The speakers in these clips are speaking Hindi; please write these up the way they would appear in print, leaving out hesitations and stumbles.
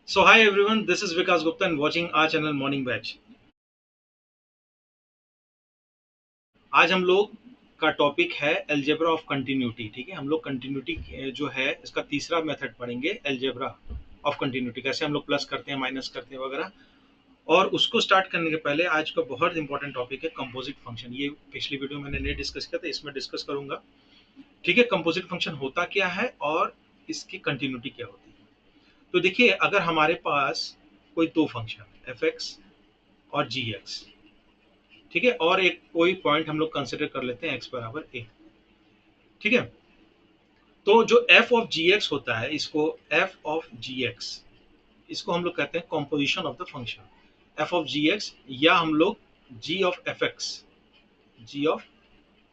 So hi everyone, this is Vikas Gupta and watching our channel Morning Batch. आज हम लोग का टॉपिक है अलजेब्रा ऑफ कंटिन्यूटी। ठीक है, हम लोग कंटिन्यूटी जो है इसका तीसरा मेथड पढ़ेंगे, अलजेब्रा ऑफ कंटिन्यूटी, कैसे हम लोग प्लस करते हैं, माइनस करते हैं वगैरह। और उसको स्टार्ट करने के पहले आज का बहुत इंपॉर्टेंट टॉपिक है कंपोजिट फंक्शन। ये पिछली वीडियो मैंने नहीं डिस्कस किया था, इसमें डिस्कस करूंगा। ठीक है, कंपोजिट फंक्शन होता क्या है और इसकी कंटिन्यूटी क्या होती है। तो देखिए, अगर हमारे पास कोई दो फंक्शन एफ एक्स और जी एक्स, ठीक है, और एक कोई पॉइंट हम लोग कंसिडर कर लेते हैं एक्स बराबर ए। ठीक है, तो जो एफ ऑफ जी एक्स होता है, इसको एफ ऑफ जी एक्स, इसको हम लोग कहते हैं composition of the function f of g x, या हम लोग g of F x, g of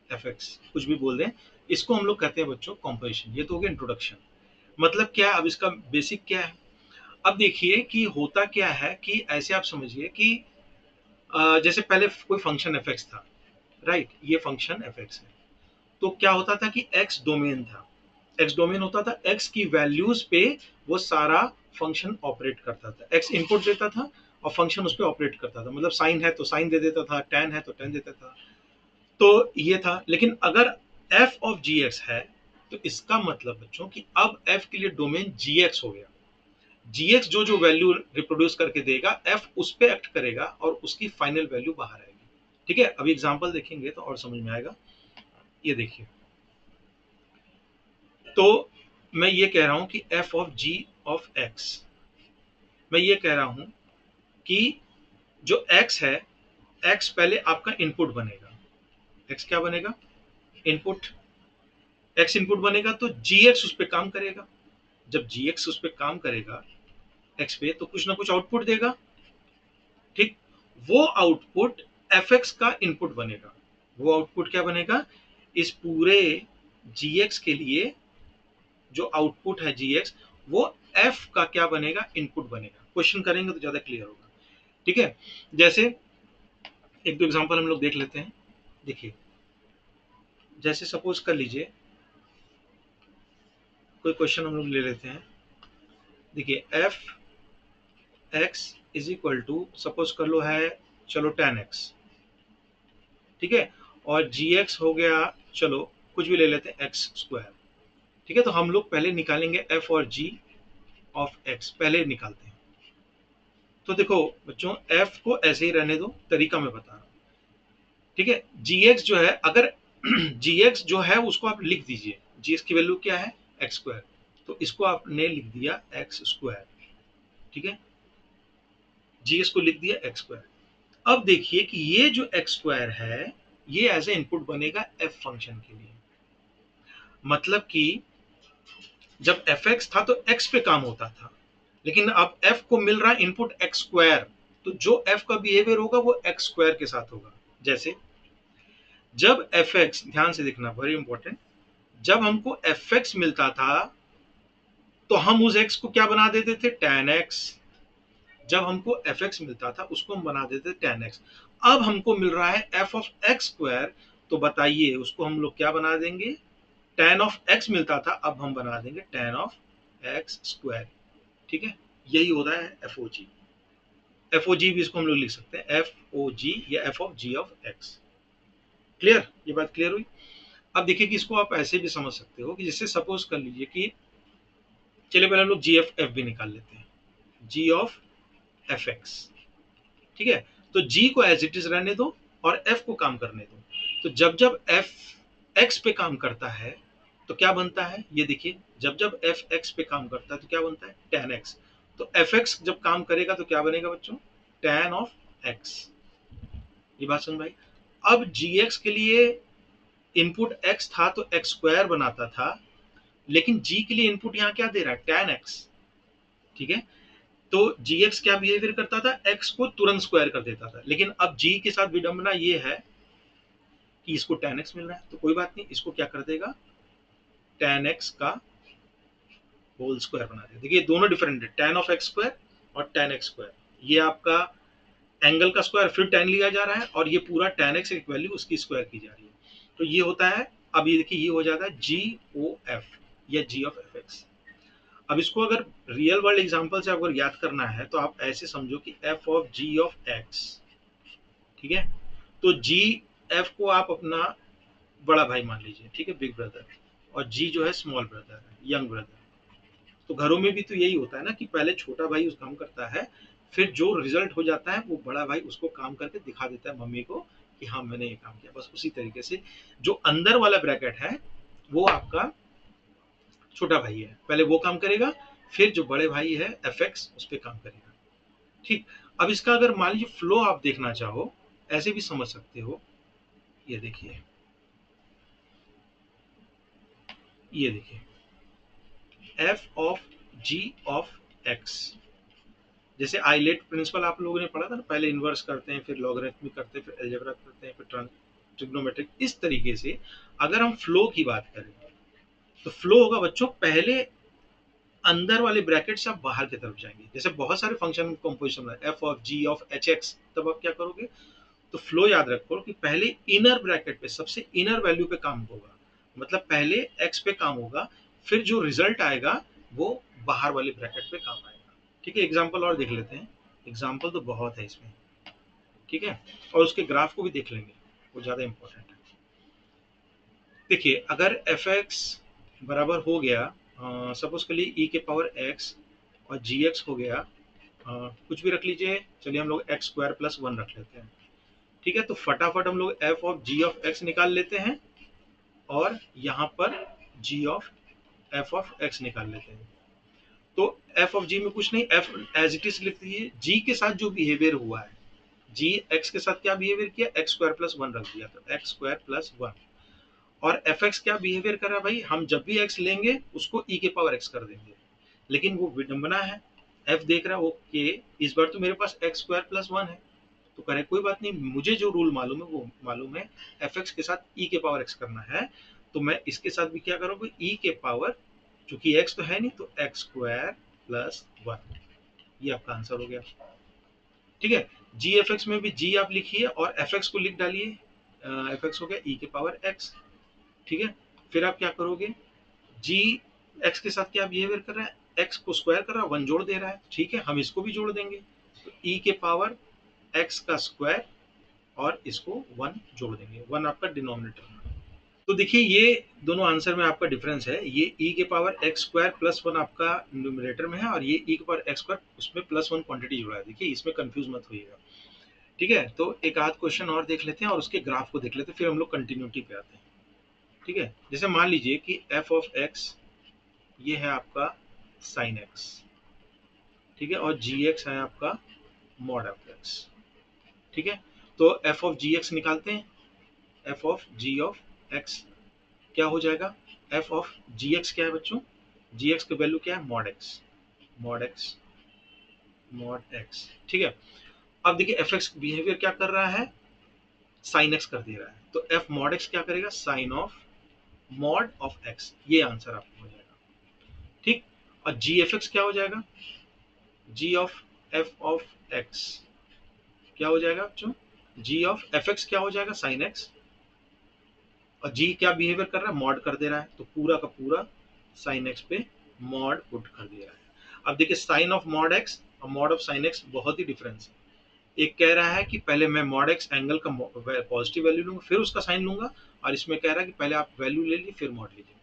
F x कुछ भी बोल दें, इसको हम लोग कहते हैं बच्चों कॉम्पोजिशन। ये तो हो गया इंट्रोडक्शन। मतलब क्या है, अब इसका बेसिक क्या है। अब देखिए कि होता क्या है कि ऐसे आप समझिए कि जैसे पहले कोई फंक्शन एफ एक्स था, राइट, ये फंक्शन एफ एक्स है। तो क्या होता था कि एक्स डोमेन था, एक्स डोमेन होता था, एक्स की वैल्यूज पे वो सारा फंक्शन ऑपरेट करता था। एक्स इनपुट देता था और फंक्शन उस पर ऑपरेट करता था। मतलब साइन है तो साइन दे देता था, टेन है तो टेन देता था। तो ये था। लेकिन अगर एफ ऑफ जी एक्स है, तो इसका मतलब बच्चों कि अब एफ के लिए डोमेन जी एक्स हो गया। जी एक्स जो जो वैल्यू रिप्रोड्यूस करके देगा, एफ उस पर एक्ट करेगा और उसकी फाइनल वैल्यू बाहर आएगी। ठीक है, अभी एग्जाम्पल देखेंगे तो और समझ में आएगा। ये देखिए, तो मैं ये कह रहा हूं कि F of G of X, मैं ये कह रहा हूं कि जो एक्स है, एक्स पहले आपका इनपुट बनेगा। एक्स क्या बनेगा? इनपुट। एक्स इनपुट बनेगा तो जी एक्स उस पर काम करेगा। जब जी एक्स उस पर काम करेगा एक्स पे, तो कुछ ना कुछ आउटपुट देगा। ठीक, वो आउटपुट एफ एक्स का इनपुट बनेगा। वो आउटपुट क्या बनेगा? इस पूरे जी एक्स के लिए जो आउटपुट है जी एक्स, वो एफ का क्या बनेगा? इनपुट बनेगा। क्वेश्चन करेंगे तो ज्यादा क्लियर होगा। ठीक है, जैसे एक दो एग्जांपल हम लोग देख लेते हैं। देखिए, जैसे सपोज कर लीजिए कोई क्वेश्चन हम लोग ले लेते हैं। देखिए, F X is equal to suppose कर लो है, चलो टेन एक्स। ठीक है, और जी एक्स हो गया, चलो कुछ भी ले लेते हैं, एक्स स्क्वायर। ठीक है, तो हम लोग पहले निकालेंगे एफ और जी ऑफ एक्स, पहले निकालते हैं। तो देखो बच्चों, एफ को ऐसे ही रहने दो, तरीका मैं बता रहा हूँ। ठीक है, जी एक्स जो है, अगर जी एक्स जो है उसको आप लिख दीजिए। जी एक्स की वैल्यू क्या है? X square. तो इसको आपने लिख दिया एक्स स्क्वायर। ठीक है, जी एक्स को लिख दिया एक्स स्क्वायर। अब देखिए कि ये जो एक्स स्क्वायर है, ये एज ए इनपुट बनेगा एफ फंक्शन के लिए। मतलब कि जब एफ एक्स था तो एक्स पे काम होता था, लेकिन अब एफ को मिल रहा है इनपुट एक्स स्क्वायर। तो जो एफ का बिहेवियर होगा वो एक्स स्क्वायर के साथ होगा। जैसे जब एफ एक्स, ध्यान से देखना, वेरी इंपॉर्टेंट, जब हमको एफ एक्स मिलता था तो हम उस एक्स को क्या बना देते थे? Ten x. जब हमको एफ एक्स मिलता था उसको हम बना देते थे टेन एक्स। अब हमको मिल रहा है एफ ऑफ एक्स स्क्वायर, तो बताइए उसको हम लोग क्या बना देंगे? टेन ऑफ एक्स मिलता था, अब हम बना देंगे टेन ऑफ एक्स स्क्वायर। ठीक है, यही होता है एफ ओ जी। एफ ओ जी भी इसको हम लोग लिख सकते हैं एफ ओ जी या F of G of X. Clear? ये बात क्लियर हुई? अब देखिए कि इसको आप ऐसे भी समझ सकते हो कि जैसे सपोज कर लीजिए कि, चलिए पहले हम लोग जी एफ एफ भी निकाल लेते हैं, जी ऑफ एफ एक्स। ठीक है, तो जी को एज इट इज रहने दो और एफ को काम करने दो। तो जब जब एफ एक्स पे काम करता है तो क्या बनता है? ये देखिए, जब जब एफ एक्स पे काम करता है तो क्या बनता है? Ten x. तो एफ एक्स जब काम करेगा तो क्या बनेगा बच्चों? Ten of X. ये बात समझ भाई? अब जी एक्स के लिए इनपुट एक्स था तो एक्स स्क्वायर बनाता था, लेकिन जी के लिए इनपुट यहाँ क्या दे रहा है? Ten x. ठीक है, तो जी एक्स क्या बिहेवियर करता था? एक्स को तुरंत स्क्वायर कर देता था। लेकिन अब जी के साथ विडंबना ये है कि इसको टेन एक्स मिल रहा है, तो कोई बात नहीं, इसको क्या कर देगा? टेन एक्स का होल स्क्वायर बना देगा। देखिए दोनों डिफरेंट है, टेन ऑफ एक्स स्क्वायर और टेन एक्स स्क्वायर। ये आपका एंगल का स्क्वायर फिर टेन लिया जा रहा है, और ये पूरा टेन एक्स एक वैल्यू उसकी स्क्वायर की जा रही है। तो ये होता है, अब ये देखिए, ये हो जाता है जी ओ एफ या जी ऑफ एफ एक्स। अब इसको अगर रियल वर्ल्ड एग्जांपल से अगर याद करना है तो आप ऐसे समझो कि F of G of X, ठीक है। तो जी, एफ को आप अपना बड़ा भाई मान लीजिए, ठीक है, बिग ब्रदर, और जी जो है स्मॉल ब्रदर है, यंग ब्रदर। तो घरों में भी तो यही होता है ना कि पहले छोटा भाई उस काम करता है, फिर जो रिजल्ट हो जाता है वो बड़ा भाई उसको काम करके दिखा देता है मम्मी को कि हाँ मैंने ये काम किया। बस उसी तरीके से जो अंदर वाला ब्रैकेट है वो आपका छोटा भाई है, पहले वो काम करेगा, फिर जो बड़े भाई है एफ एक्स उस पर काम करेगा। ठीक। अब इसका अगर मान लीजिए फ्लो आप देखना चाहो, ऐसे भी समझ सकते हो। ये देखिए, ये देखिए F of G of X, जैसे आइलेट प्रिंसिपल आप लोगों ने पढ़ा था ना, पहले इन्वर्स करते हैं, फिर लॉगरिथमिक करते हैं, फिर अलजेब्रा करते हैं, फिर ट्रिग्नोमेट्रिक। इस तरीके से अगर हम फ्लो की बात करें तो फ्लो होगा बच्चों, पहले अंदर वाले ब्रैकेट से आप बाहर की तरफ जाएंगे। जैसे बहुत सारे फंक्शन कंपोजिशन है, F of G of H X, तब आप क्या करोगे, तो फ्लो याद रखो कि पहले इनर ब्रैकेट पे, सबसे इनर वैल्यू पे काम होगा, मतलब पहले एक्स पे काम होगा, फिर जो रिजल्ट आएगा वो बाहर वाले ब्रैकेट पे काम आएगा। ठीक है, एग्जाम्पल और देख लेते हैं, एग्जाम्पल तो बहुत है इसमें, ठीक है, और उसके ग्राफ को भी देख लेंगे, वो ज्यादा इंपॉर्टेंट है। देखिए अगर एफ एक्स बराबर हो गया, सपोज के लिए ई के पावर एक्स, और जी एक्स हो गया, कुछ भी रख लीजिए, चलिए हम लोग एक्स स्क्वायर प्लस वन रख लेते हैं। ठीक है, तो फटाफट हम लोग F of G of X निकाल लेते हैं, और यहाँ पर G of F of X निकाल लेते हैं। तो एफ ऑफ जी में कुछ नहीं, एफ एज इट इज लिख दीजिए, जी के साथ जो बिहेवियर हुआ है, जी एक्स के साथ क्या बिहेवियर किया, एक्स स्क्वायर प्लस वन रख दिया, तो एक्स स्क्वायर प्लस वन। और एफ एक्स क्या बिहेवियर कर रहा है भाई, हम जब भी एक्स लेंगे उसको ई के पावर एक्स कर देंगे, लेकिन वो विडंबना है, एफ देख रहा है ओके इस बार तो मेरे पास एक्स स्क्वायर प्लस वन है, तो करे कोई बात नहीं, मुझे जो रूल मालूम है वो मालूम है, एफ एक्स के साथ ई के पावर एक्स करना है, तो मैं इसके साथ भी क्या करूँगा, ई के पावर, चूंकि एक्स तो है नहीं तो एक्स स्क्वायर प्लस वन, ये आपका आंसर हो गया। ठीक है, जी एफ एक्स में भी जी आप लिखिए और एफ एक्स को लिख डालिए, एफ एक्स हो गया ई के पावर एक्स। ठीक है, फिर आप क्या करोगे, जी एक्स के साथ क्या बिहेवियर कर रहा है, एक्स को स्क्वायर कर रहा है, वन जोड़ दे रहा है, ठीक है, हम इसको भी जोड़ देंगे, तो ई के पावर एक्स का स्क्वायर, और इसको वन जोड़ देंगे, वन आपका डिनोमिनेटर में। तो देखिए ये दोनों आंसर में आपका डिफरेंस है, ये ई के power x square plus one आपका न्यूमरेटर में है, और ये ई के पावर एक्स स्क्वायर उसमें प्लस वन क्वांटिटी जुड़ा है, देखिए इसमें कंफ्यूज मत होइएगा। ठीक है, तो एक आध क्वेश्चन और देख लेते हैं और उसके ग्राफ को देख लेते हैं, फिर हम लोग कंटिन्यूटी पे आते हैं। ठीक है, जैसे मान लीजिए कि एफ ऑफ एक्स ये है आपका साइन एक्स, ठीक है, और जी एक्स है आपका मॉड एफ एक्स। ठीक है, तो एफ ऑफ जी एक्स निकालते हैं, F of G of X क्या हो जाएगा, एफ ऑफ जी एक्स क्या है बच्चों, जी एक्स की वैल्यू क्या है, mod x, mod x, mod x. ठीक है, अब देखिए एफ एक्स बिहेवियर क्या कर रहा है, साइन एक्स कर दे रहा है, तो एफ मॉड एक्स क्या करेगा, sine of mod of X, ये आंसर आपको हो जाएगा। ठीक, और जी एफ एक्स क्या हो जाएगा, जी ऑफ एफ ऑफ एक्स क्या हो जाएगा बच्चों, जी ऑफ एफ एक्स क्या हो जाएगा, साइन एक्स, और जी क्या बिहेवियर कर रहा है, मॉड कर दे रहा है, तो पूरा का पूरा साइन एक्स पे मॉड पुट कर दिया है। अब देखिए साइन ऑफ मॉड एक्स और मॉड ऑफ साइन एक्स बहुत ही डिफरेंस है, एक कह रहा है कि पहले मैं मॉड एक्स एंगल का पॉजिटिव वैल्यू लूंगा फिर उसका साइन लूंगा, और इसमें कह रहा है कि पहले आप वैल्यू ले लीजिए फिर मॉड लीजिए।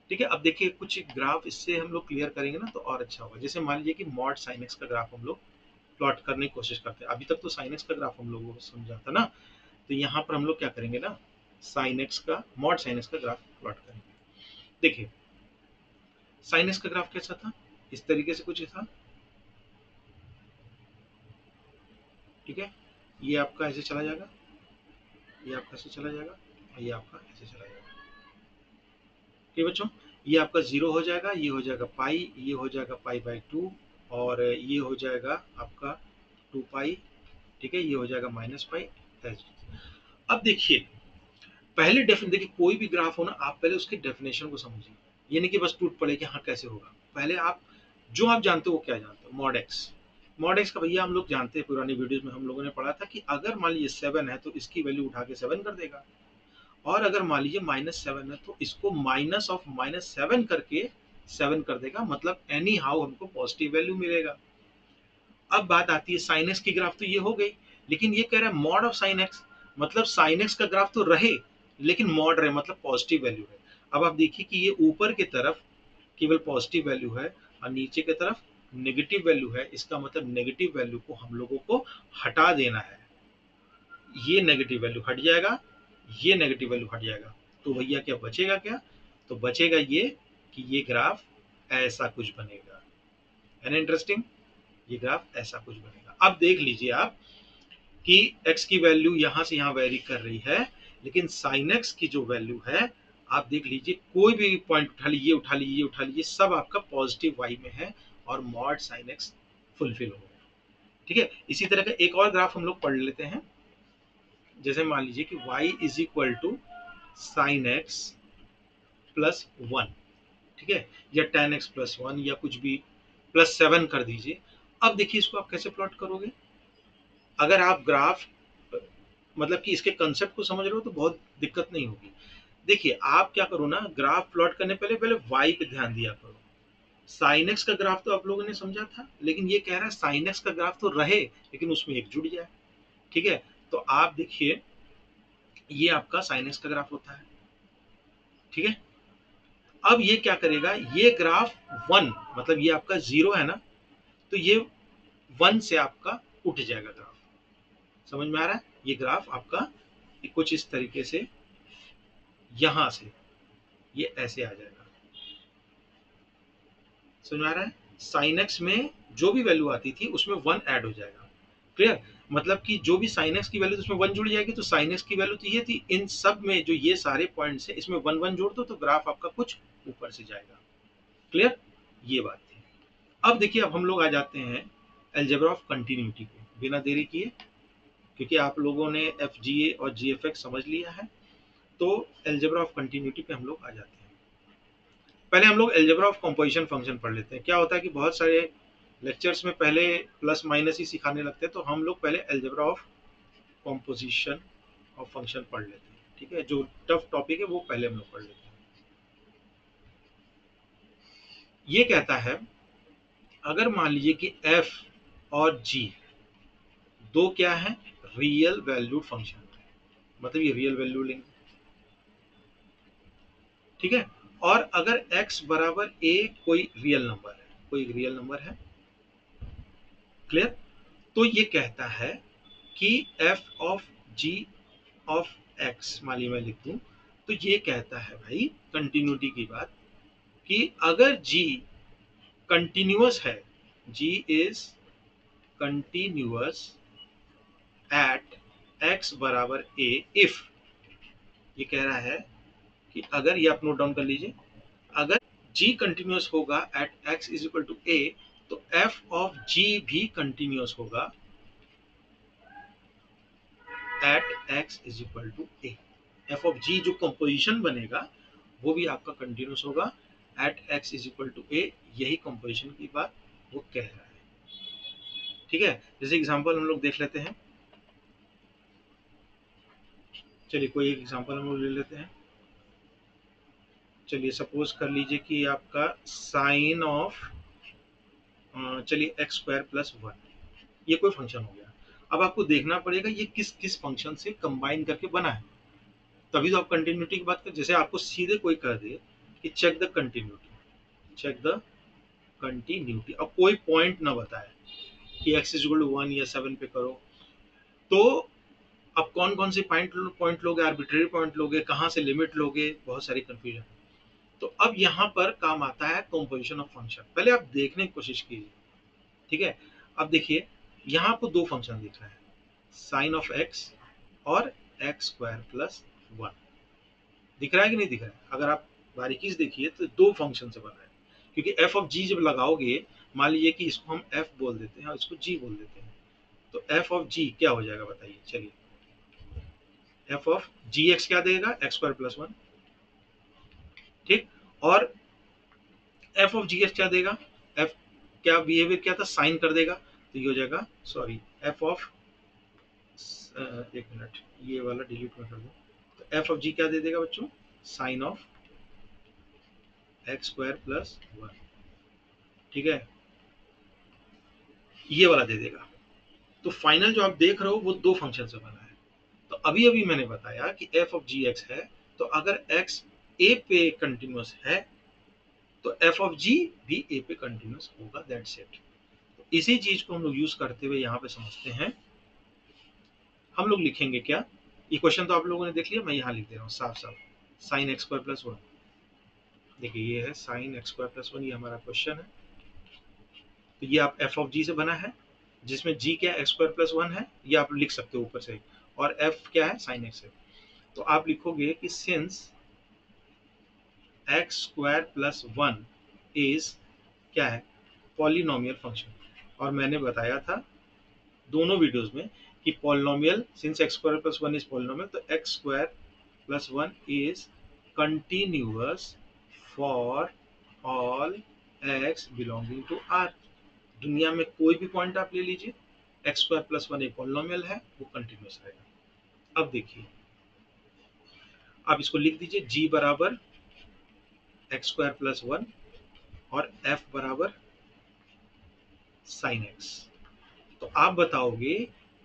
ठीक है, अब देखिए कुछ ग्राफ इससे हम लोग क्लियर करेंगे ना तो और अच्छा होगा, जैसे मान लीजिए कि मॉड साइन एक्स का ग्राफ हम लोग प्लॉट करने की कोशिश करते हैं, अभी तक तो साइन एक्स का ग्राफ हम लोगों को समझा था ना, तो यहाँ पर हम लोग क्या करेंगे ना, साइन एक्स का, मॉड साइन एक्स का ग्राफ प्लॉट करेंगे। देखिए साइन एक्स का ग्राफ कैसा था, इस तरीके से कुछ था। ठीक है, ये आपका ऐसे चला जाएगा, ये आपका ऐसे चला जाएगा, और ये आपका ऐसे चला जाएगा। ठीक बच्चों, ये आपका जीरो हो जाएगा, ये हो जाएगा पाई, ये हो जाएगा पाई बाई टू, और ये हो जाएगा आपका टू पाई। ठीक है, ये हो जाएगा माइनस पाई। अब देखिए पहले देखिए कोई भी ग्राफ हो ना, आप पहले उसके डेफिनेशन को समझिए, ये नहीं कि बस टूट पड़े कि हाँ कैसे होगा, पहले आप जो आप जानते हो वो क्या जानते हो, मॉड एक्स, मॉड एक्स का भैया हम लोग जानते हैं, पुरानी वीडियोस में हम लोगों ने पढ़ा था कि अगर मान लीजिए 7 है तो इसकी वैल्यू उठा के 7 कर देगा, और अगर मान लीजिए -7 है तो इसको माइनस ऑफ -7 करके 7 कर देगा, मतलब एनी हाउ हमको पॉजिटिव वैल्यू मिलेगा। अब बात आती है साइन एक्स की ग्राफ, तो ये हो गई, लेकिन ये कह रहा है मॉड ऑफ साइन एक्स, मतलब साइन एक्स का ग्राफ तो रहे लेकिन मॉड रहे, मतलब पॉजिटिव वैल्यू है। अब आप देखिए कि ये ऊपर की तरफ केवल पॉजिटिव वैल्यू है और नीचे की तरफ नेगेटिव वैल्यू है, इसका मतलब नेगेटिव वैल्यू को हम लोगों को हटा देना है। ये नेगेटिव वैल्यू हट जाएगा, ये नेगेटिव वैल्यू हट जाएगा, तो भैया क्या बचेगा, क्या तो बचेगा ये कि ये ग्राफ ऐसा कुछ बनेगा। है ना इंटरेस्टिंग, ये ग्राफ ऐसा कुछ बनेगा। अब देख लीजिए आप कि x की वैल्यू यहां से यहां वेरी कर रही है, लेकिन sin x की जो वैल्यू है, आप देख लीजिए कोई भी पॉइंट उठा लीजिए, उठा लीजिए, उठा लीजिए, सब आपका पॉजिटिव y में है और मॉड sin x फुलफिल हो गया। ठीक है, इसी तरह का एक और ग्राफ हम लोग पढ़ लेते हैं। जैसे मान लीजिए कि y is equal to sine X plus one, ठीक है, या टेन एक्स प्लस वन, या कुछ भी प्लस 7 कर दीजिए। अब देखिए इसको आप कैसे प्लॉट करोगे। अगर आप ग्राफ मतलब कि इसके कंसेप्ट को समझ रहे हो तो बहुत दिक्कत नहीं होगी। देखिए आप क्या करो ना, ग्राफ प्लॉट करने पहले पहले वाई पे ध्यान दिया करो। साइन एक्स का ग्राफ तो आप लोगों ने समझा था, लेकिन ये कह रहा है साइन एक्स का ग्राफ तो रहे लेकिन उसमें एक जुड़ जाए। ठीक है, तो आप देखिए ये आपका साइन एक्स का ग्राफ होता है। ठीक है, अब ये क्या करेगा, ये ग्राफ वन, मतलब ये आपका जीरो है ना, तो ये वन से आपका उठ जाएगा ग्राफ। समझ में आ रहा है, ये ग्राफ आपका कुछ इस तरीके से यहां से ये ऐसे आ जाएगा। समझ में आ रहा है, साइन एक्स में जो भी वैल्यू आती थी उसमें वन ऐड हो जाएगा। क्लियर, मतलब कि जो भी साइन एक्स की वैल्यू थी उसमें वन जुड़ जाएगी, तो साइन एक्स की वैल्यू तो ये थी, इन सब में जो ये सारे पॉइंट्स है इसमें वन वन जोड़ दो तो ग्राफ आपका कुछ ऊपर से जाएगा। क्लियर, ये बात थी। अब देखिए अब हम लोग आ जाते हैं एल्जेब्रा ऑफ कंटिन्यूटी पे, बिना देरी किए, क्योंकि आप लोगों ने एफ जी ए और जी एफ एक्स समझ लिया है, तो एल्जेब्रा ऑफ कंटिन्यूटी पे हम लोग आ जाते हैं। पहले हम लोग एल्जेब्रा ऑफ कंपोजिशन फंक्शन पढ़ लेते हैं। क्या होता है कि बहुत सारे लेक्चर्स में पहले प्लस माइनस ही सिखाने लगते हैं, तो हम लोग पहले algebra of composition of function पढ़ लेते हैं। ठीक है, जो टफ टॉपिक है वो पहले हम लोग पढ़ लेते हैं। ये कहता है अगर मान लीजिए कि एफ और जी दो क्या है, रियल वैल्यूड फंक्शन, मतलब ये रियल वैल्यू लेंगे। ठीक है, और अगर x बराबर a कोई रियल नंबर है, कोई रियल नंबर है। क्लियर, तो ये कहता है कि f of g of x, मान लीजिए मैं लिख दूं, तो ये कहता है भाई कंटिन्यूटी की बात, कि अगर g कंटिन्यूअस है, g is continuous eight x बराबर a, इफ, ये कह रहा है कि अगर, ये आप नोट डाउन कर लीजिए, अगर g कंटिन्यूअस होगा at x is equal to a, तो f ऑफ g भी कंटिन्यूअस होगा at x is equal to a। f of g जो कंपोजिशन बनेगा वो भी आपका कंटिन्यूअस होगा at x is equal to a, यही कंपोजिशन की बात वो कह रहा है। ठीक है, जैसे एग्जांपल हम लोग देख लेते हैं। चलिए कोई एक एग्जांपल हम लोग ले लेते हैं। चलिए सपोज कर लीजिए कि आपका साइन ऑफ, चलिए एक्स स्क्वायर प्लस वन, ये कोई फंक्शन हो गया। अब आपको देखना पड़ेगा ये किस किस फंक्शन से कंबाइन करके बना है, तभी तो आप कंटिन्यूटी की बात करें। जैसे आपको सीधे कोई कह दे कि check the continuity, check the continuity, अब कोई पॉइंट ना बताए कि X is equal to one या सेवन पे करो, तो अब कौन कौन से पॉइंट लोगे, आर्बिट्रेरी पॉइंट लोगे, कहाँ से लिमिट लोगे, बहुत सारी कंफ्यूजन। तो अब यहाँ पर काम आता है कंपोजिशन ऑफ फंक्शन, पहले आप देखने की कोशिश कीजिए। ठीक है, अब देखिए यहाँ आपको दो फंक्शन दिख रहा है, साइन ऑफ एक्स और एक्स स्क्वायर प्लस वन, दिख रहा है कि नहीं दिख रहा है। अगर आप बारीकी से देखिए तो दो फंक्शन से बना है, क्योंकि एफ ऑफ जी जब लगाओगे, मान लीजिए कि इसको हम एफ बोल देते हैं और इसको जी बोल देते हैं, तो एफ ऑफ जी क्या हो जाएगा बताइए। चलिए एफ ऑफ जी एक्स क्या देगा, एक्स स्क्वायर प्लस वन। ठीक, और एफ ऑफ जी एक्स क्या देगा, एफ क्या बिहेवियर क्या था, साइन कर देगा, तो ये हो जाएगा, सॉरी एफ ऑफ, एक मिनट ये वाला डिलीट में कर दो, तो एफ ऑफ जी क्या दे देगा बच्चों, sine of X square plus 1, ठीक है, ये वाला दे देगा। तो फाइनल जो आप देख रहे हो वो दो फंक्शन से बना है। तो अभी अभी मैंने बताया कि एफ ऑफ जी एक्स है, तो अगर एक्स ए पे कंटिन्यूस है तो एफ ऑफ जी भी ए पे कंटिन्यूस होगा, दैट्स इट। तो इसी चीज को हम लोग यूज करते हुए यहाँ पे समझते हैं। हम लोग लिखेंगे क्या, ये क्वेश्चन तो आप लोगों ने देख लिया, मैं यहाँ लिख दे रहा हूँ साफ साफ, साइन एक्स स्क्वायर प्लस 1। देखिए ये है साइन एक्स स्क्वायर प्लस 1, ये हमारा क्वेश्चन है। तो ये आप एफ ऑफ जी से बना है, जिसमें जी क्या है, एक्स स्क्वायर प्लस 1 है, ये आप लिख सकते हो ऊपर से, और एफ क्या है, साइन एक्स है। तो आप लिखोगे कि since x square plus 1 is क्या है, पॉलिनोमियल फंक्शन। और मैंने बताया था दोनों वीडियोस में कि polynomial, since x square plus 1 is polynomial, तो x square plus 1 is continuous for all x belonging to R. दुनिया में कोई भी पॉइंट आप ले लीजिए, एक्स स्क्वायर प्लस 1 एक पॉलिनोमियल है, वो कंटिन्यूअस रहेगा। अब देखिए, आप इसको लिख दीजिए, जी बराबर एक्स स्क्वायर प्लस 1 और एफ बराबर साइन एक्स। तो आप बताओगे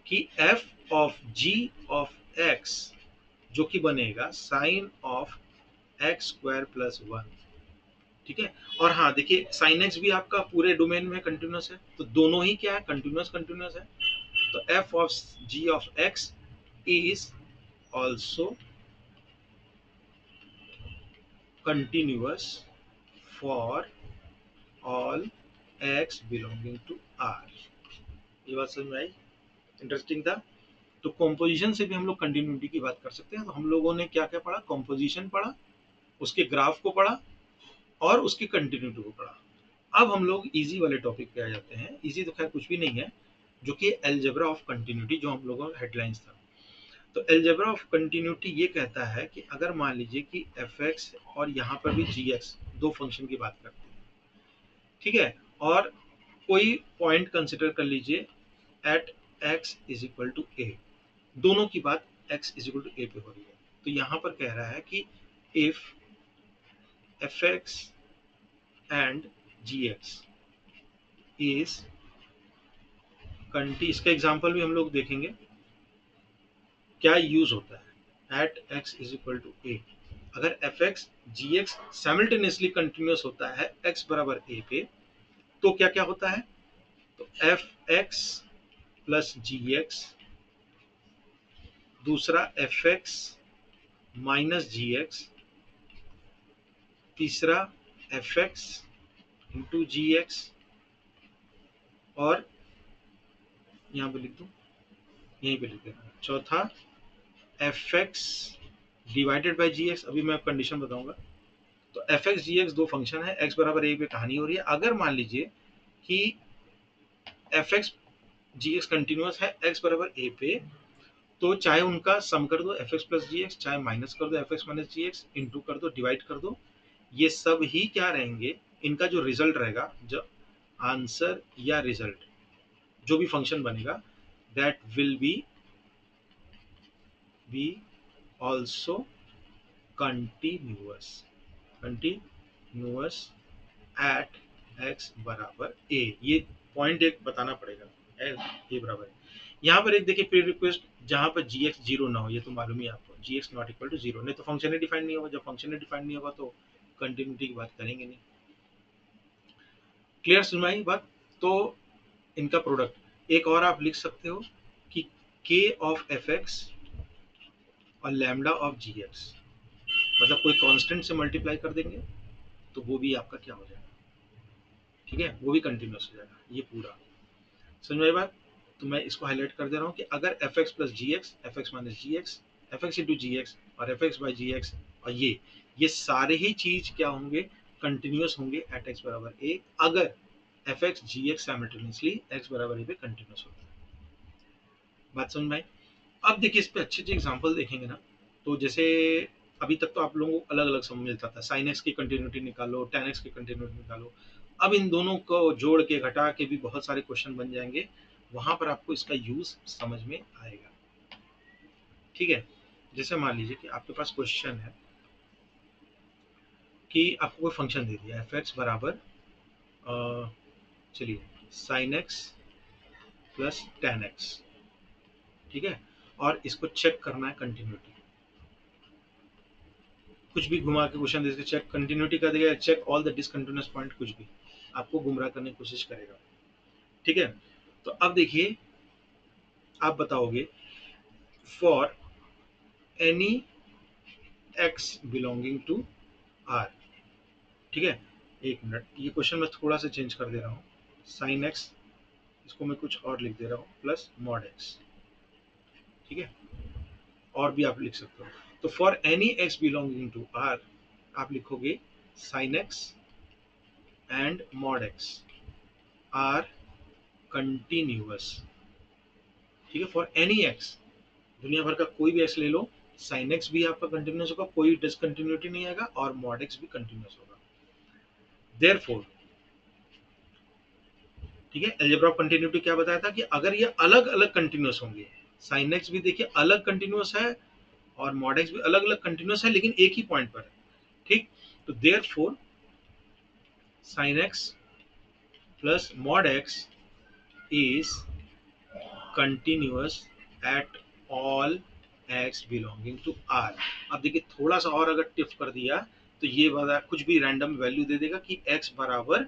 कि F of G of X जो कि बनेगा sine of X square plus 1, ठीक है। और हाँ देखिए, साइन एक्स भी आपका पूरे डोमेन में कंटिन्यूस है, तो दोनों ही क्या है, कंटिन्यूस कंटिन्यूस है। तो F of G of X is also continuous for all x belonging to R. ये बात समझ में आई, इंटरेस्टिंग था। तो कॉम्पोजिशन से भी हम लोग कंटिन्यूटी की बात कर सकते हैं। तो हम लोगों ने क्या क्या पढ़ा, कॉम्पोजिशन पढ़ा, उसके ग्राफ को पढ़ा, और उसकी कंटिन्यूटी को पढ़ा। अब हम लोग इजी वाले टॉपिक पे आ जाते हैं। इजी तो खैर कुछ भी नहीं है, जो कि एलजेब्रा ऑफ कंटिन्यूटी, जो हम लोगों का हेडलाइंस था। तो एलजेब्रा ऑफ कंटिन्यूटी ये कहता है कि अगर मान लीजिए कि एफ एक्स और यहाँ पर भी जी एक्स, दो फंक्शन की बात करते हैं, ठीक है, और कोई पॉइंट कंसिडर कर लीजिए at x is equal to a, दोनों की बात x is equal to a पे हो रही है। तो यहाँ पर कह रहा है कि if f x and g x is कंटी, इसका एग्जाम्पल भी हम लोग देखेंगे क्या यूज होता है at x is equal to a. अगर एफ एक्स जी एक्स साइमल्टेनियसली कंटिन्यूस होता है x बराबर a पे, तो क्या क्या होता है, तो F X plus G x, दूसरा F X minus G x, तीसरा F X into G X, और यहाँ पे लिख दूँ, यहीं पे लिख देना, चौथा F X divided by G X. अभी मैं कंडीशन बताऊंगा। तो एफ एक्स जी एक्स दो फंक्शन है, एक्स बराबर ए पे कहानी हो रही है। अगर मान लीजिए कि एफ एक्स जी एक्स कंटिन्यूस है एक्स बराबर ए पे, तो चाहे उनका सम कर दो F X plus G x, चाहे माइनस कर दो F X minus G x, into कर दो, डिवाइड कर दो, ये सब ही क्या रहेंगे, इनका जो रिजल्ट रहेगा, जो आंसर या रिजल्ट जो भी फंक्शन बनेगा, that will be also continuous, continuous at x बराबर ए। ये पॉइंट एक बताना पड़ेगा, ए बराबर। यहाँ पर एक देखिए प्री रिक्वेस्ट, जहाँ पर जी एक्स जीरो ना हो, ये तो मालूम ही आपको, g x not equal to zero, नहीं तो फंक्शन ही डिफाइन नहीं होगा। जब फंक्शन ही डिफाइन नहीं होगा तो कंटिन्यूटी की बात करेंगे नहीं। क्लियर सुनवाई बात। तो इनका प्रोडक्ट एक और आप लिख सकते हो कि के ऑफ एफ एक्स और लैम्डा ऑफ जी एक्स, मतलब कोई कांस्टेंट से मल्टीप्लाई कर देंगे तो वो भी आपका क्या हो जाएगा, ठीक है, वो भी कंटिन्यूस हो जाएगा। ये पूरा समझ में आई बात। तो मैं इसको हाईलाइट कर दे रहा हूँ कि अगर F X plus G X, F X minus G X, F X into G X और F X by G X, और ये सारे ही चीज क्या होंगे, कंटिन्यूस होंगे एट एक्स बराबर ए, अगर एफ एक्स जी एक्स साइमल्टेनियसली एक्स बराबर ए पे कंटिन्यूस होता है। बात समझ में आई। अब देखिए इस पे अच्छे अच्छे एग्जाम्पल देखेंगे ना, तो जैसे अभी तक तो आप लोगों को अलग अलग समझ मिलता था, साइन एक्स की कंटिन्यूटी निकालो, टेन एक्स की कंटिन्यूटी निकालो। अब इन दोनों को जोड़ के घटा के भी बहुत सारे क्वेश्चन बन जाएंगे, वहां पर आपको इसका यूज समझ में आएगा, ठीक है। जैसे मान लीजिए कि आपके पास क्वेश्चन है कि आपको कोई फंक्शन दे दिया एफ एक्स बराबर चलिए sign X plus ten x, ठीक है, और इसको चेक करना है कंटिन्यूटी। कुछ भी घुमा के क्वेश्चन दे चेक कंटिन्यूटी कर देगा, check all the discontinuous point, कुछ भी आपको गुमराह करने की कोशिश करेगा, ठीक है। तो अब देखिए आप बताओगे for any X belonging to R, ठीक है। एक मिनट, ये क्वेश्चन मैं थोड़ा सा चेंज कर दे रहा हूँ, साइन एक्स इसको मैं कुछ और लिख दे रहा हूँ प्लस मॉड एक्स, ठीक है, और भी आप लिख सकते हो। तो for any X belonging to R आप लिखोगे sine X and mod X are continuous, ठीक है, फॉर एनी एक्स, दुनिया भर का कोई भी एक्स ले लो, साइन एक्स भी आपका कंटिन्यूअस होगा, कोई डिसकंटिन्यूटी नहीं आएगा, और मॉड एक्स भी कंटिन्यूअस होगा। देयरफॉर, ठीक है, अलजेब्रा ऑफ कंटिन्यूटी क्या बताया था कि अगर ये अलग अलग कंटिन्यूअस होंगे, साइन एक्स भी देखिए अलग कंटिन्यूअस है और मॉड एक्स भी अलग अलग कंटिन्यूअस है लेकिन एक ही पॉइंट पर है, ठीक। तो therefore sine X plus mod X is continuous at all x belonging to R. अब देखिए थोड़ा सा और अगर टिप कर दिया तो ये वाला कुछ भी रैंडम वैल्यू दे देगा कि एक्स बराबर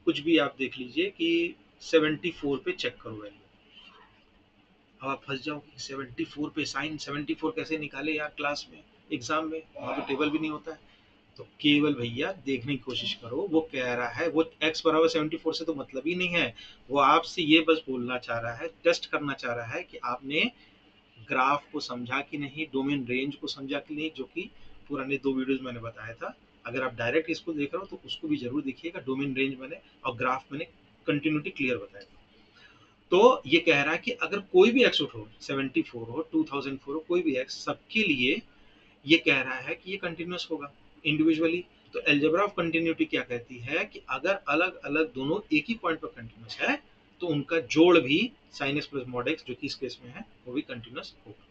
कुछ भी, आप देख लीजिए कि 74 पे चेक करो वैल्यू। अब आप फंस जाओगे 74 पे, साइन 74 कैसे निकाले यार क्लास में, एग्जाम में वहां तो टेबल भी नहीं होता है। तो केवल भैया देखने की कोशिश करो, वो कह रहा है वो x बराबर 74 से तो मतलब ही नहीं है, वो आपसे ये बस बोलना चाह रहा है, टेस्ट करना चाह रहा है कि आपने ग्राफ को समझा कि नहीं, डोमेन रेंज को समझा कि नहीं, जो कि पुराने 2 वीडियोस मैंने बताया था। अगर आप डायरेक्ट इसको देख रहे हो तो उसको भी जरूर देखिएगा, डोमेन रेंज मैंने और ग्राफ मैंने कंटिन्यूटी क्लियर बताया था। तो ये कह रहा है कि अगर कोई भी एक्स उठो, 74 हो 2004 हो, कोई भी एक्स, सबके लिए ये कह रहा है कि ये कंटिन्यूअस होगा इंडिविजुअली। तो एल्जेब्रा ऑफ कंटिन्यूटी क्या कहती है कि अगर अलग अलग दोनों एक ही पॉइंट पर कंटिन्यूअस है तो उनका जोड़ भी sign X plus mod x, जो कि इस केस में है, वो भी कंटिन्यूअस होगा,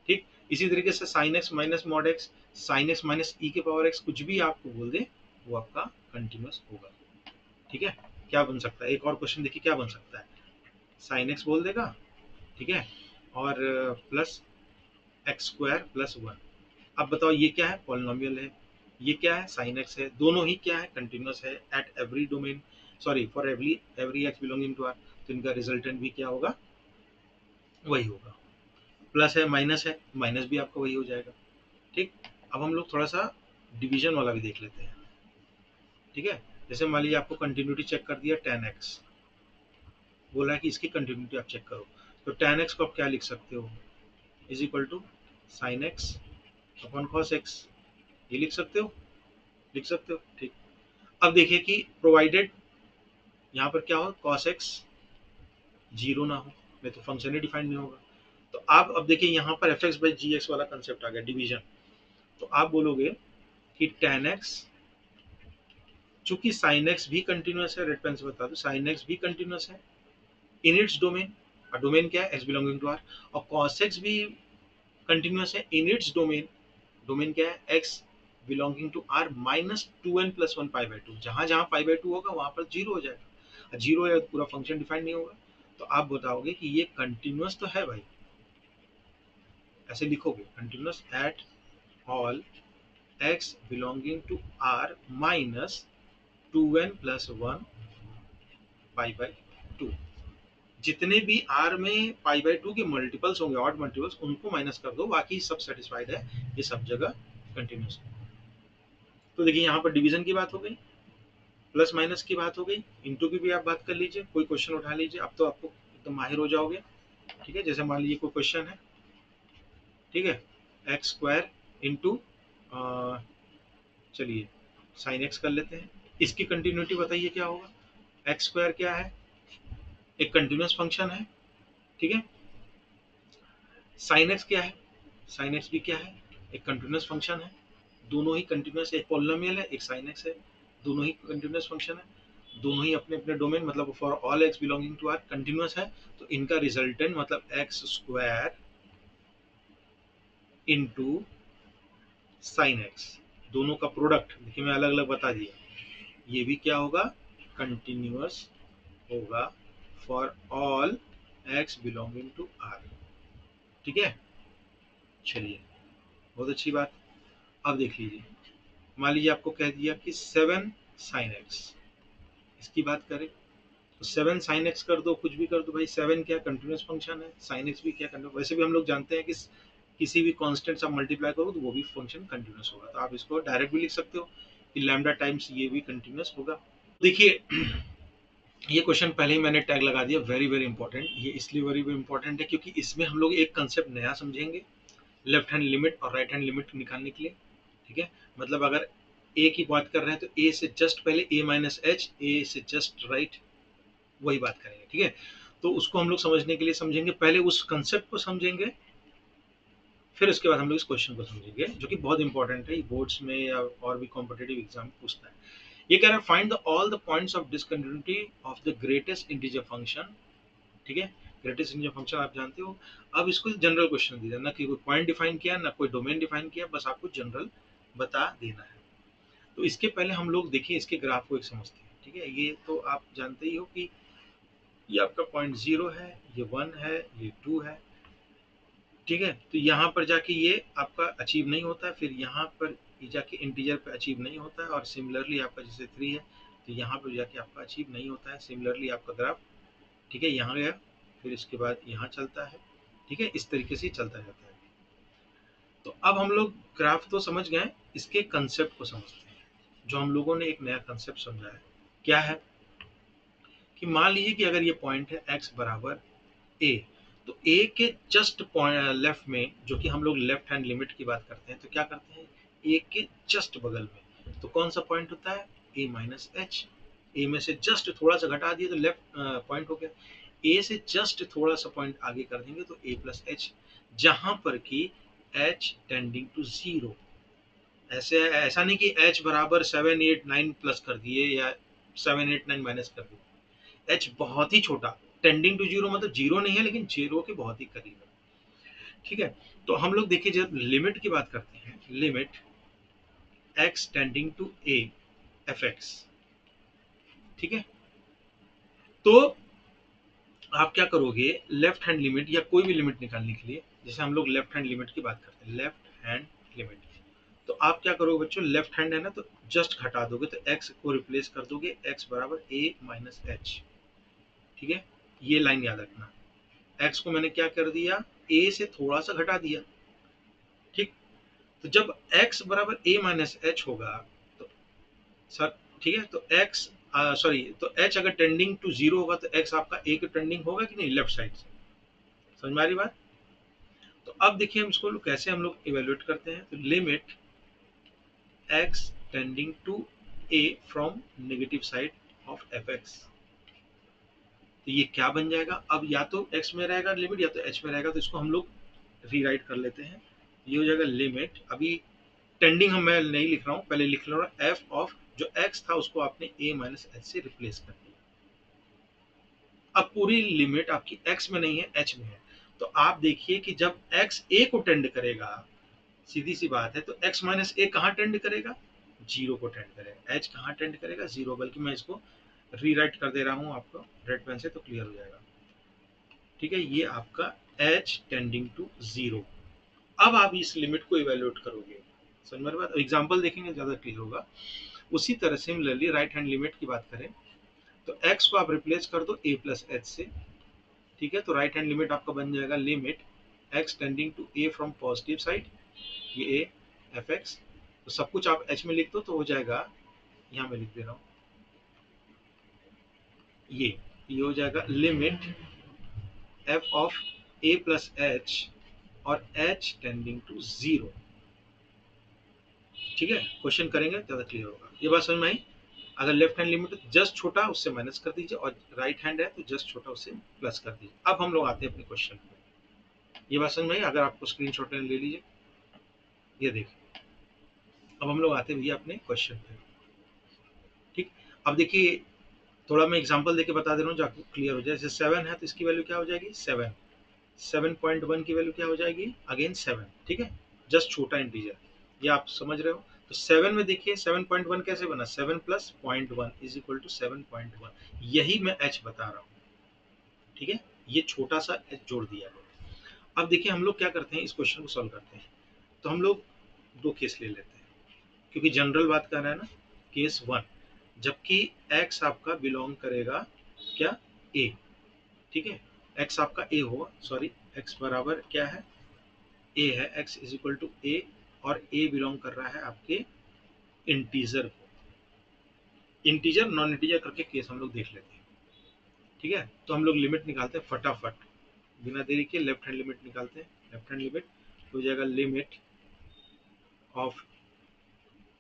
ठीक। इसी तरीके से sine x minus mod x, sine x minus e के पावर एक्स, कुछ भी आपको बोल दे वो आपका कंटिन्यूअस होगा, ठीक है। क्या बन सकता है, एक और क्वेश्चन देखिए क्या बन सकता है, साइन एक्स बोल देगा, ठीक है, और plus x square plus one. अब बताओ ये क्या है, पॉलिनोमियल है, ये क्या है, साइन एक्स है, दोनों ही क्या है, कंटिन्यूअस है at every domain, sorry for every every X belonging to R. तो इनका रिजल्टेंट भी क्या होगा, वही होगा। प्लस है माइनस है, माइनस भी आपका वही हो जाएगा, ठीक। अब हम लोग थोड़ा सा डिवीजन वाला भी देख लेते हैं, ठीक है। जैसे मान लीजिए आपको कंटिन्यूटी चेक कर दिया 10x, बोला है कि इसकी कंटिन्यूटी आप चेक करो, तो 10x को आप क्या लिख सकते हो, is equal to sine X upon cos X, ये लिख सकते हो, लिख सकते हो, ठीक। अब देखिए कि प्रोवाइडेड यहाँ पर क्या हो, कॉस एक्स जीरो ना हो, नहीं तो फंक्शन ही डिफाइंड नहीं होगा। तो आप अब देखिए यहाँ पर F X by G X वाला कंसेप्ट आ गया, डिवीजन। तो आप बोलोगे कि टेन एक्स, चूंकि साइन एक्स भी कंटिन्यूअस है, रेड पेन से बता दो, साइन एक्स भी कंटिन्यूअस है इन इट्स डोमेन, और डोमेन क्या है, एक्स बिलोंगिंग टू आर, और कॉस एक्स भी कंटिन्यूअस है इन इट्स डोमेन, डोमेन क्या है, X belonging to R minus two N plus one pi by to, जहां जहां पाई बाई टू होगा वहां पर जीरो हो जाएगा, जीरो है पूरा फंक्शन डिफाइंड नहीं होगा। तो आप बताओगे कि ये कंटिन्यूअस तो है भाई, ऐसे लिखोगे continuous at all x belonging to R minus two N plus one pi by two, जितने भी आर में पाई बाई टू के मल्टीपल्स होंगे, ऑड मल्टीपल्स, उनको माइनस कर दो, बाकी सब सेटिस्फाइड है, ये सब जगह कंटिन्यूअस। तो देखिए यहाँ पर डिवीजन की बात हो गई, प्लस माइनस की बात हो गई, इंटू की भी आप बात कर लीजिए, कोई क्वेश्चन उठा लीजिए, अब तो आपको एकदम माहिर हो जाओगे, ठीक है। जैसे मान लीजिए कोई क्वेश्चन है, ठीक है, एक्स स्क्वायर इंटू, चलिए साइन एक्स कर लेते हैं, इसकी कंटिन्यूटी बताइए क्या होगा, एक्स स्क्वायर क्या है, एक कंटिन्यूअस फंक्शन है, ठीक है। साइन एक्स क्या है, साइन एक्स भी क्या है, एक कंटिन्यूअस फंक्शन है, दोनों ही कंटिन्यूअस, एक पॉलिनोमियल है, एक साइन एक्स है, दोनों ही कंटिन्यूअस फंक्शन है, दोनों ही अपने अपने डोमेन, मतलब for all x belonging to R continuous है। तो इनका रिजल्टेंट मतलब X square into sine X, दोनों का प्रोडक्ट देखिए मैं अलग अलग बता दिया, ये भी क्या होगा, कंटिन्यूअस होगा for all x belonging to r। ठीक है, चलिए बहुत अच्छी बात। अब देख लीजिए, मान लीजिए आपको कह दिया कि 7 साइन एक्स, इसकी बात करें तो 7 साइन एक्स कर दो, कुछ भी कर दो भाई, 7 क्या कंटिन्यूअस फंक्शन है, साइन एक्स भी क्या कंटिन्यूअस, वैसे भी हम लोग जानते हैं कि किसी भी कांस्टेंट से आप मल्टीप्लाई करो तो वो भी फंक्शन कंटिन्यूअस होगा, तो आप इसको डायरेक्ट भी लिख सकते हो कि लैम्डा टाइम्स ये भी कंटिन्यूअस होगा। देखिए ये क्वेश्चन पहले ही मैंने टैग लगा दिया, वेरी वेरी इंपॉर्टेंट। ये इसलिए वेरी वेरी इंपॉर्टेंट है क्योंकि इसमें हम लोग एक कंसेप्ट नया समझेंगे, लेफ्ट हैंड लिमिट और राइट हैंड लिमिट निकालने के लिए। ठीक है, मतलब अगर ए की बात कर रहे हैं तो ए से जस्ट पहले ए माइनस एच, ए से जस्ट राइट, वही बात करेंगे। ठीक है, तो उसको हम लोग समझने के लिए समझेंगे, पहले उस कंसेप्ट को समझेंगे, फिर उसके बाद हम लोग इस क्वेश्चन को समझेंगे जो कि बहुत इंपॉर्टेंट है, बोर्ड्स में या और भी कॉम्पिटेटिव एग्जाम पूछता है। ये कह रहा है find the all the points of discontinuity of the greatest integer function. ठीक है, ग्रेटेस्ट इंटीजर फंक्शन आप जानते हो। अब इसको जनरल क्वेश्चन दिया, ना कि कोई पॉइंट डिफाइन किया ना कोई डोमेन डिफाइन किया, बस आपको जनरल बता देना है। तो इसके पहले हम लोग देखिए इसके ग्राफ को एक समझते हैं। ठीक है, ये तो आप जानते ही हो कि ये आपका पॉइंट 0 है, ये 1 है, ये 2 है। ठीक है, तो यहाँ पर जाके ये आपका अचीव नहीं होता है, फिर यहाँ पर ये जाके इंटीजर पे अचीव नहीं होता है, और सिमिलरली आपका जैसे 3 है तो यहाँ पर जाके आपका अचीव नहीं होता है, सिमिलरली आपका ग्राफ। ठीक है, यहाँ गया, फिर इसके बाद यहाँ चलता है। ठीक है, इस तरीके से चलता जाता है। तो अब हम लोग ग्राफ तो समझ गए, इसके कंसेप्ट को समझते हैं, जो हम लोगों ने एक नया कंसेप्ट समझा है। क्या है कि मान लीजिए कि अगर ये पॉइंट है x बराबर a, तो a के जस्ट लेफ्ट में, जो कि हम लोग लेफ्ट हैंड लिमिट की बात करते हैं, तो क्या करते हैं, a के जस्ट बगल में तो कौन सा पॉइंट होता है, a माइनस एच। a में से जस्ट थोड़ा सा घटा दिए तो लेफ्ट पॉइंट हो गया, a से जस्ट थोड़ा सा पॉइंट आगे कर देंगे तो a प्लस एच, जहां पर कि h टेंडिंग टू 0। ऐसे ऐसा नहीं कि h बराबर 7 8 9 प्लस कर दिए या 7 8 9 माइनस कर दिए, h बहुत ही छोटा, टेंडिंग टू 0 मतलब 0 नहीं है लेकिन 0 के बहुत ही करीब है। ठीक है, तो हम लोग देखिए जब लिमिट की बात करते हैं, limit x tending to a F X. ठीक है, तो आप क्या करोगे, लेफ्ट हैंड लिमिट या कोई भी लिमिट निकालने के लिए, जैसे हम लोग लेफ्ट हैंड लिमिट की बात करते हैं, लेफ्ट हैंड लिमिट, तो आप क्या करोगे बच्चों, लेफ्ट हैंड है ना तो जस्ट घटा दोगे, तो x को रिप्लेस कर दोगे, x बराबर a माइनस एच। ठीक है, ये लाइन याद रखना, x को मैंने क्या कर दिया, a से थोड़ा सा घटा दिया। ठीक, तो जब x बराबर a माइनस एच होगा तो सर, ठीक है, तो x सॉरी, तो h अगर टेंडिंग टू 0 होगा तो x आपका a के टेंडिंग होगा कि नहीं, लेफ्ट साइड से। समझ में आ रही बात। तो अब देखिए हम इसको कैसे हम लोग इवेल्युएट करते हैं, तो limit x tending to a from negative side of F X, तो ये क्या बन जाएगा, अब या तो x में रहेगा लिमिट या तो h में रहेगा, तो इसको हम लोग रीराइट कर लेते हैं। ये हो जाएगा लिमिट, अभी टेंडिंग हम मैं नहीं लिख रहा हूँ, पहले लिख रहा हूँ एफ ऑफ, जो x था उसको आपने a माइनस एच से रिप्लेस कर दिया। अब पूरी लिमिट आपकी x में नहीं है, h में है, तो आप देखिए कि जब x a को टेंड करेगा, सीधी सी बात है, तो x माइनस ए कहाँ टेंड करेगा, 0 को टेंड करेगा, h कहाँ टेंड करेगा, 0। बल्कि मैं इसको रीराइट कर दे रहा हूँ आपको रेड पेन से, तो क्लियर हो जाएगा। ठीक है, ये आपका h टेंडिंग टू 0। अब आप इस लिमिट को इवेल्युएट करोगे, समझ में बात, एग्जांपल देखेंगे ज्यादा क्लियर होगा। उसी तरह सिमिलरली राइट हैंड लिमिट की बात करें तो x को आप रिप्लेस कर दो a प्लस एच से। ठीक है, तो राइट हैंड लिमिट आपका बन जाएगा limit x tending to a from positive side, ये a एफ एक्स, तो सब कुछ आप h में लिख दो तो हो जाएगा, यहाँ मैं लिख दे रहा हूँ, ये हो जाएगा limit f of a plus H और h टेंडिंग टू 0। ठीक है, क्वेश्चन करेंगे ज्यादा क्लियर होगा, ये बात समझ में आई। अगर लेफ्ट हैंड लिमिट जस्ट छोटा उससे माइनस कर दीजिए, और राइट हैंड है तो जस्ट छोटा उससे प्लस कर दीजिए। अब हम लोग आते हैं अपने क्वेश्चन पे, ये बात समझ में आई, अगर आपको स्क्रीनशॉट ले लीजिए, ये देखिए। अब हम लोग आते हैं भैया अपने क्वेश्चन पे। ठीक, अब देखिए थोड़ा मैं एग्जांपल देके बता दे रहा हूँ जो आपको क्लियर हो जाए। जैसे 7 है तो इसकी वैल्यू क्या हो जाएगी, 7। 7.1 की वैल्यू क्या हो जाएगी, अगेन 7। ठीक है, जस्ट छोटा इंटीजर, ये आप समझ रहे हो। तो 7 में देखिए 7.1 कैसे बना, 7 प्लस 0.1 इज इक्वल टू 7.1, यही मैं h बता रहा हूँ। ठीक है, ये छोटा सा h जोड़ दिया है। अब देखिए हम लोग क्या करते हैं, इस क्वेश्चन को सॉल्व करते हैं। तो हम लोग दो केस ले लेते हैं, क्योंकि जनरल बात कर रहा है ना। केस 1, जबकि x आपका बिलोंग करेगा क्या, a। ठीक है, x आपका a होगा, सॉरी x बराबर क्या है, a है, x is equal to a, और a बिलोंग कर रहा है आपके इंटीजर को। इंटीजर नॉन इंटीजर करके केस हम लोग देख लेते हैं। ठीक है, तो हम लोग लिमिट निकालते हैं फटाफट, बिना देरी के लेफ्ट हैंड लिमिट निकालते हैं। लेफ्ट हैंड लिमिट हो जाएगा लिमिट ऑफ,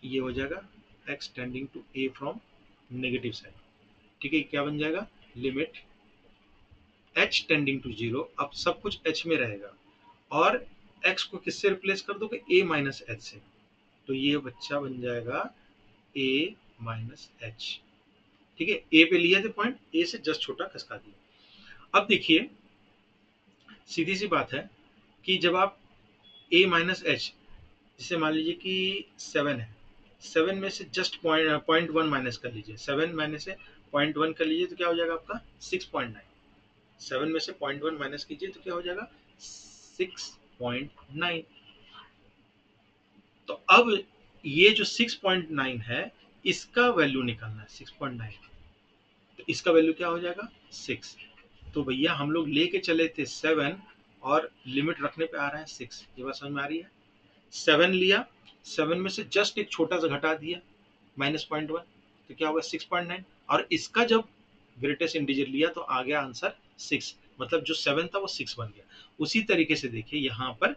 ये हो जाएगा x tending to a from negative side. ठीक है, क्या बन जाएगा, लिमिट h टेंडिंग टू 0, अब सब कुछ h में रहेगा, और x को किससे रिप्लेस कर दोगे, a माइनस h से, तो ये बच्चा बन जाएगा a माइनस h। ठीक है, a पे लिया थे पॉइंट, a से जस्ट छोटा खसका दिया। अब देखिए सीधी सी बात है कि जब आप a माइनस h, जिसे मान लीजिए कि 7 है, 7 में से जस्ट पॉइंट वन माइनस कर लीजिए, 7 माइनस से पॉइंट वन कर लीजिए तो क्या हो जाएगा आपका 6.9। 7 में से पॉइंट वन माइनस कीजिए तो क्या हो जाएगा 6.9। तो अब ये जो 6.9 है, इसका वैल्यू निकालना है 6.9, तो इसका वैल्यू क्या हो जाएगा 6। तो भैया हम लोग लेके चले थे 7, और लिमिट रखने पे आ रहा है 6, ये बात समझ में आ रही है। 7 लिया, 7 में से जस्ट एक छोटा सा घटा दिया -0.1, तो क्या होगा 6.9, और इसका जब ग्रेटेस्ट इंटीजर लिया तो आ गया आंसर 6, मतलब जो 7 था वो 6 बन गया। उसी तरीके से देखिए यहाँ पर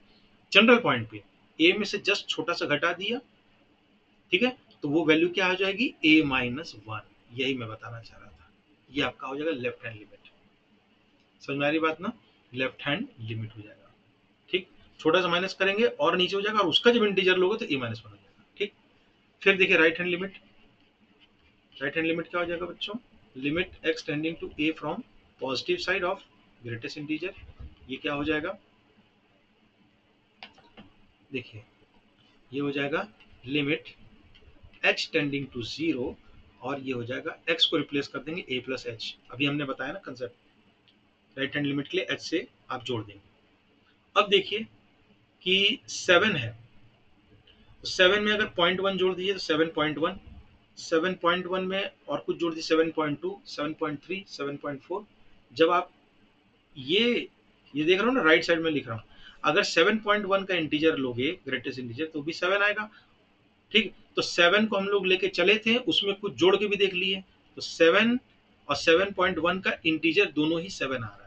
जनरल पॉइंट पे a में से जस्ट छोटा सा घटा दिया, ठीक है, तो वो वैल्यू क्या आ जाएगी a-1, यही मैं बताना चाह रहा था। ये आपका हो जाएगा लेफ्ट हैंड लिमिट। समझ में आ रही बात ना, लेफ्ट हैंड लिमिट हो जाएगा। ठीक, छोटा सा माइनस करेंगे और नीचे हो जाएगा, और उसका जब इंटीजर लोगे तो a-1 हो जाएगा। ठीक, फिर देखिए right hand limit, right hand limit क्या हो जाएगा बच्चों, limit x tending to a from positive side of greatest integer, ये क्या हो जाएगा, देखिए ये हो जाएगा लिमिट h टेंडिंग टू 0, और ये हो जाएगा x को रिप्लेस कर देंगे a प्लस एच, अभी हमने बताया ना कंसेप्ट, राइट हैंड लिमिट के लिए h से आप जोड़ देंगे। अब देखिए कि 7 है, तो 7 में अगर 0.1 जोड़ दीजिए तो 7.1, 7.1 में और कुछ जोड़ दीजिए 7.2, 7.3, 7.4। जब आप ये देख रहा हूँ ना, राइट साइड में लिख रहा हूँ, अगर 7.1 का इंटीजर लोगे ग्रेटेस्ट इंटीजर तो भी 7 आएगा। ठीक, तो 7 को हम लोग लेके चले थे, उसमें कुछ जोड़ के भी देख लिए, तो 7 और 7.1 का इंटीजर दोनों ही 7 आ रहा है।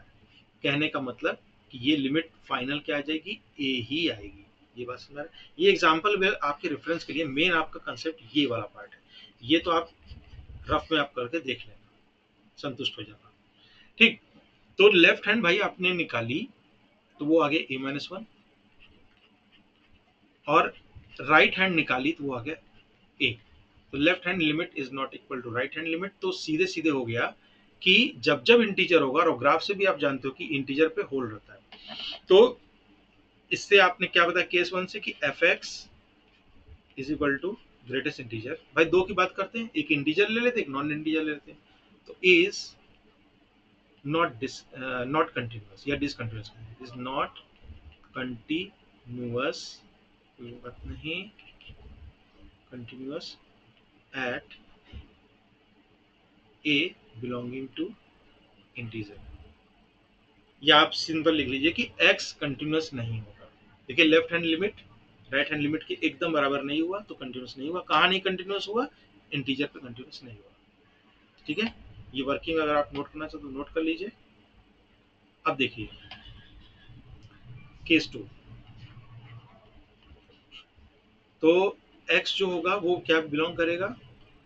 कहने का मतलब कि ये लिमिट फाइनल क्या आ जाएगी, ए ही आएगी। ये बात समझ, ये एग्जांपल आपके रेफरेंस के लिए, मेन आपका कंसेप्ट ये वाला पार्ट है, ये तो आप रफ में आप करके देख लेना, संतुष्ट हो जाना। ठीक, तो लेफ्ट हैंड भाई आपने निकाली तो वो आ गया a-1, और राइट हैंड निकाली तो वो आ गया a। तो left hand limit is not equal to right hand limit, तो सीधे सीधे हो गया कि जब जब इंटीजर होगा, और ग्राफ से भी आप जानते हो कि इंटीजर पे होल्ड रहता है, तो इससे आपने क्या बताया केस 1 से कि f(x) is equal to greatest integer. भाई दो की बात करते हैं, एक इंटीजर ले लेते हैं, एक नॉन इंटीजर ले लेते हैं, तो इज नॉट कंटिन्यूअस या डिसकंटिन्यूअस, इज नॉट कंटिन्यूअस, कोई बात नहीं, continuous at a belonging to integer, या आप सिंपल लिख लीजिए कि x कंटिन्यूअस नहीं होगा। देखिए left hand limit right hand limit के एकदम बराबर नहीं हुआ तो कंटिन्यूअस नहीं हुआ। कहाँ नहीं कंटिन्यूअस हुआ, इंटीजर पे कंटिन्यूअस नहीं हुआ। ठीक है, ये वर्किंग अगर आप नोट करना चाहते तो नोट कर लीजिए। अब देखिए केस 2, तो x जो होगा वो क्या बिलोंग करेगा,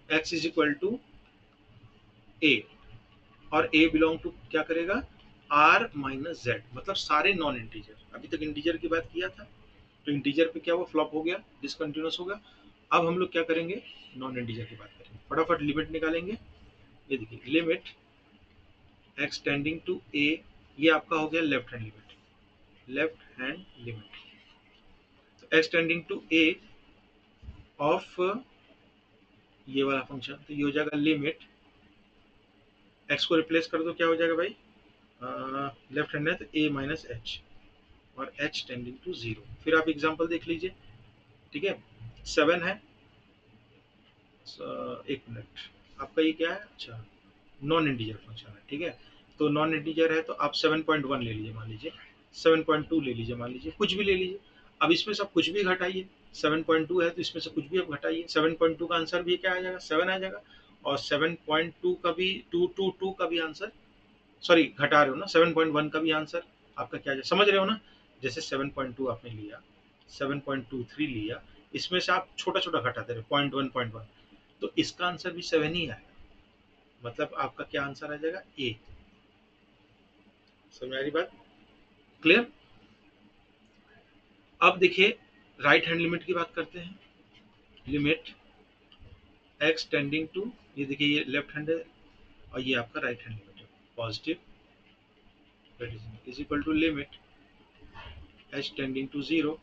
x is equal to a, और a बिलोंग टू क्या करेगा r माइनस जेड, मतलब सारे नॉन इंटीजर। अभी तक इंटीजर की बात किया था, तो इंटीजर पे क्या हुआ, फ्लॉप हो गया, डिसकंटिन्यूअस होगा। अब हम लोग क्या करेंगे, नॉन इंटीजर की बात करेंगे, फटाफट लिमिट निकालेंगे। ये देखिए limit x tending to a, ये आपका हो गया left hand limit, left hand limit, तो x tending to a of ये वाला फंक्शन, तो ये हो जाएगा लिमिट एक्स को रिप्लेस कर दो, क्या हो जाएगा भाई, लेफ्ट हैंड है तो ए माइनस एच और एच टेंडिंग टू जीरो। फिर आप एग्जांपल देख लीजिए, ठीक है। 7 है, एक मिनट, आपका ये क्या है, अच्छा नॉन इंटीजर फंक्शन है, ठीक है। तो नॉन इंटीजर है तो आप 7.1 ले लीजिए, मान लीजिए 7.2 ले लीजिए, मान लीजिए कुछ भी ले लीजिए। अब इसमें से आप कुछ भी घटाइए, 7.2 है तो इसमें से कुछ भी आप घटाइए, 7.2 का आंसर भी क्या आ जाएगा, 7 आ जाएगा। और 7.2 का भी 222 का भी आंसर, सॉरी घटा रहे हो ना, 7.1 का भी आंसर आपका क्या आ जाएगा, समझ रहे हो ना। जैसे 7.2 आपने लिया, 7.23 लिया, इसमें से आप छोटा छोटा घटाते रहे, 0.1 तो इसका आंसर भी 7 ही आएगा। मतलब आपका क्या आंसर आ जाएगा, ए। समझ आ रही बात, क्लियर। अब देखिए राइट हैंड लिमिट की बात करते हैं। लिमिट एक्स टेंडिंग टू, ये देखिए ये लेफ्ट हैंड है और ये आपका राइट हैंड लिमिट है, positive is equal to limit H tending to zero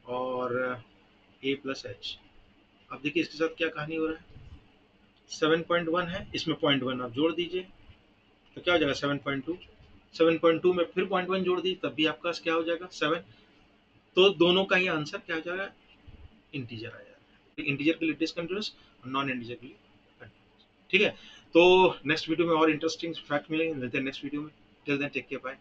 और ए प्लस एच। अब देखिए इसके साथ क्या कहानी हो रहा है, 7.1 है, इसमें 0.1 आप जोड़ दीजिए तो क्या हो जाएगा 7.2, 7.2 में फिर 0.1 जोड़ दीजिए तब भी आपका क्या हो जाएगा 7। तो दोनों का ही आंसर क्या हो जाएगा, इंटीजर आ जाएगा। इंटीजर के लिए डिसकंटिन्यूअस और नॉन इंटीजर के लिए कंटिन्यूअस, ठीक है। तो नेक्स्ट वीडियो में और इंटरेस्टिंग फैक्ट मिलेंगे, मिलते हैं नेक्स्ट वीडियो में। Till then take care, bye.